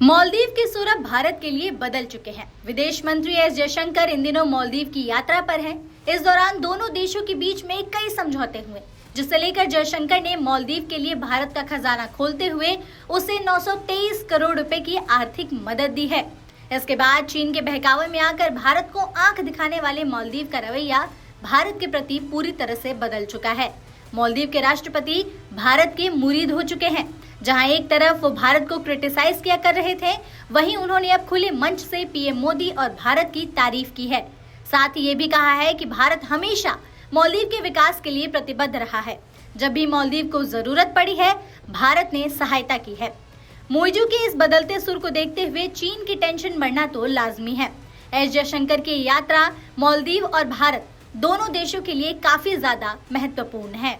मालदीव की सूरत भारत के लिए बदल चुके हैं। विदेश मंत्री एस जयशंकर इन दिनों मालदीव की यात्रा पर हैं। इस दौरान दोनों देशों के बीच में कई समझौते हुए, जिसे लेकर जयशंकर ने मालदीव के लिए भारत का खजाना खोलते हुए उसे 923 करोड़ रुपए की आर्थिक मदद दी है। इसके बाद चीन के बहकावे में आकर भारत को आंख दिखाने वाले मालदीव का रवैया भारत के प्रति पूरी तरह से बदल चुका है। मालदीव के राष्ट्रपति भारत के मुरीद हो चुके हैं। जहां एक तरफ वो भारत को क्रिटिसाइज किया कर रहे थे, वहीं उन्होंने अब खुले मंच से पीएम मोदी और भारत की तारीफ की है। साथ ही ये भी कहा है कि भारत हमेशा मालदीव के विकास के लिए प्रतिबद्ध रहा है। जब भी मालदीव को जरूरत पड़ी है, भारत ने सहायता की है। मोइजू के इस बदलते सुर को देखते हुए चीन की टेंशन बढ़ना तो लाजमी है। एस जयशंकर की यात्रा मालदीव और भारत दोनों देशों के लिए काफी ज्यादा महत्वपूर्ण है।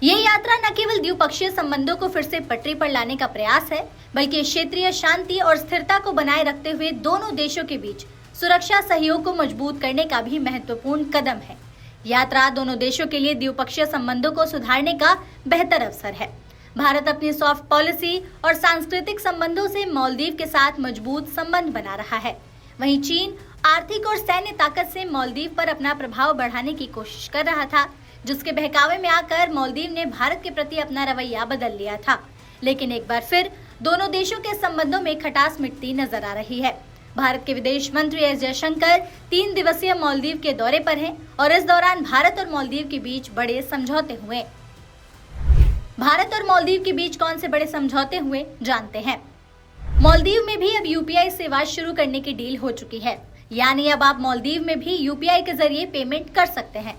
ये यात्रा न केवल द्विपक्षीय संबंधों को फिर से पटरी पर लाने का प्रयास है, बल्कि क्षेत्रीय शांति और स्थिरता को बनाए रखते हुए दोनों देशों के बीच सुरक्षा सहयोग को मजबूत करने का भी महत्वपूर्ण कदम है। यात्रा दोनों देशों के लिए द्विपक्षीय संबंधों को सुधारने का बेहतर अवसर है। भारत अपनी सॉफ्ट पॉलिसी और सांस्कृतिक संबंधों से मालदीव के साथ मजबूत संबंध बना रहा है। वहीं चीन आर्थिक और सैन्य ताकत से मालदीव पर अपना प्रभाव बढ़ाने की कोशिश कर रहा था, जिसके बहकावे में आकर मालदीव ने भारत के प्रति अपना रवैया बदल लिया था। लेकिन एक बार फिर दोनों देशों के संबंधों में खटास मिटती नजर आ रही है। भारत के विदेश मंत्री एस जयशंकर 3 दिवसीय मालदीव के दौरे पर हैं और इस दौरान भारत और मालदीव के बीच बड़े समझौते हुए। भारत और मालदीव के बीच कौन से बड़े समझौते हुए, जानते हैं। मालदीव में भी अब यूपीआई सेवा शुरू करने की डील हो चुकी है, यानी अब आप मालदीव में भी यूपीआई के जरिए पेमेंट कर सकते हैं।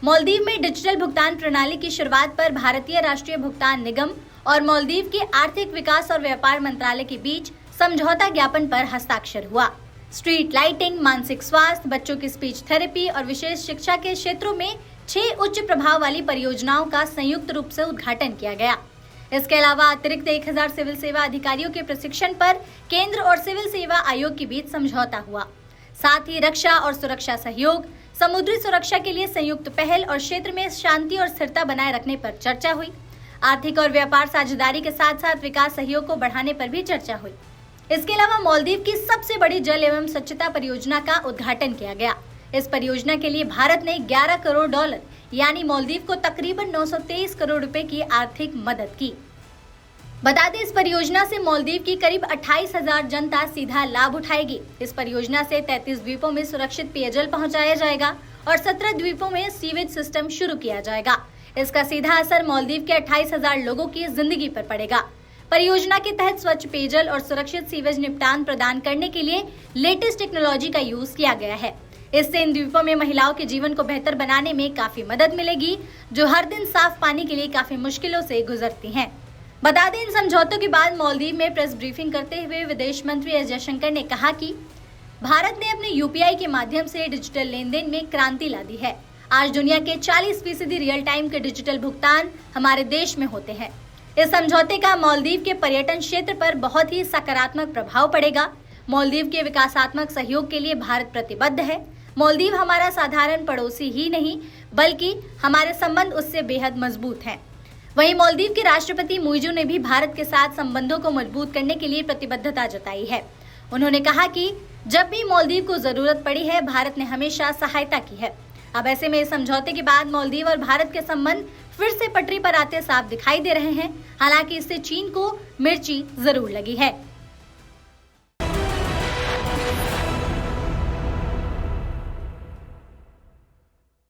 मालदीव में डिजिटल भुगतान प्रणाली की शुरुआत पर भारतीय राष्ट्रीय भुगतान निगम और मालदीव के आर्थिक विकास और व्यापार मंत्रालय के बीच समझौता ज्ञापन पर हस्ताक्षर हुआ। स्ट्रीट लाइटिंग, मानसिक स्वास्थ्य, बच्चों की स्पीच थेरेपी और विशेष शिक्षा के क्षेत्रों में 6 उच्च प्रभाव वाली परियोजनाओं का संयुक्त रूप से उद्घाटन किया गया। इसके अलावा अतिरिक्त 1000 सिविल सेवा अधिकारियों के प्रशिक्षण पर केंद्र और सिविल सेवा आयोग के बीच समझौता हुआ। साथ ही रक्षा और सुरक्षा सहयोग, समुद्री सुरक्षा के लिए संयुक्त पहल और क्षेत्र में शांति और स्थिरता बनाए रखने पर चर्चा हुई। आर्थिक और व्यापार साझेदारी के साथ साथ विकास सहयोग को बढ़ाने पर भी चर्चा हुई। इसके अलावा मालदीव की सबसे बड़ी जल एवं स्वच्छता परियोजना का उद्घाटन किया गया। इस परियोजना के लिए भारत ने $11 करोड़ यानी मालदीव को तकरीबन 923 करोड़ रुपए की आर्थिक मदद की। बता दें, इस परियोजना से मालदीव की करीब 28,000 जनता सीधा लाभ उठाएगी। इस परियोजना से 33 द्वीपों में सुरक्षित पेयजल पहुंचाया जाएगा और 17 द्वीपों में सीवेज सिस्टम शुरू किया जाएगा। इसका सीधा असर मालदीव के 28,000 लोगों की जिंदगी पर पड़ेगा। परियोजना के तहत स्वच्छ पेयजल और सुरक्षित सीवेज निपटान प्रदान करने के लिए लेटेस्ट टेक्नोलॉजी का यूज किया गया है। इससे इन द्वीपों में महिलाओं के जीवन को बेहतर बनाने में काफी मदद मिलेगी, जो हर दिन साफ पानी के लिए काफी मुश्किलों से गुजरती हैं। बता दें, इन समझौतों के बाद मालदीव में प्रेस ब्रीफिंग करते हुए विदेश मंत्री एस जयशंकर ने कहा कि भारत ने अपने यूपीआई के माध्यम से डिजिटल लेन देन में क्रांति ला दी है। आज दुनिया के 40% रियल टाइम के डिजिटल भुगतान हमारे देश में होते हैं। इस समझौते का मालदीव के पर्यटन क्षेत्र पर बहुत ही सकारात्मक प्रभाव पड़ेगा। मालदीव के विकासात्मक सहयोग के लिए भारत प्रतिबद्ध है। मालदीव हमारा साधारण पड़ोसी ही नहीं, बल्कि हमारे संबंध उससे बेहद मजबूत हैं। वहीं मालदीव के राष्ट्रपति मोइजू ने भी भारत के साथ संबंधों को मजबूत करने के लिए प्रतिबद्धता जताई है। उन्होंने कहा कि जब भी मालदीव को जरूरत पड़ी है, भारत ने हमेशा सहायता की है। अब ऐसे में इस समझौते के बाद मालदीव और भारत के संबंध फिर से पटरी पर आते साफ दिखाई दे रहे हैं। हालांकि इससे चीन को मिर्ची जरूर लगी है।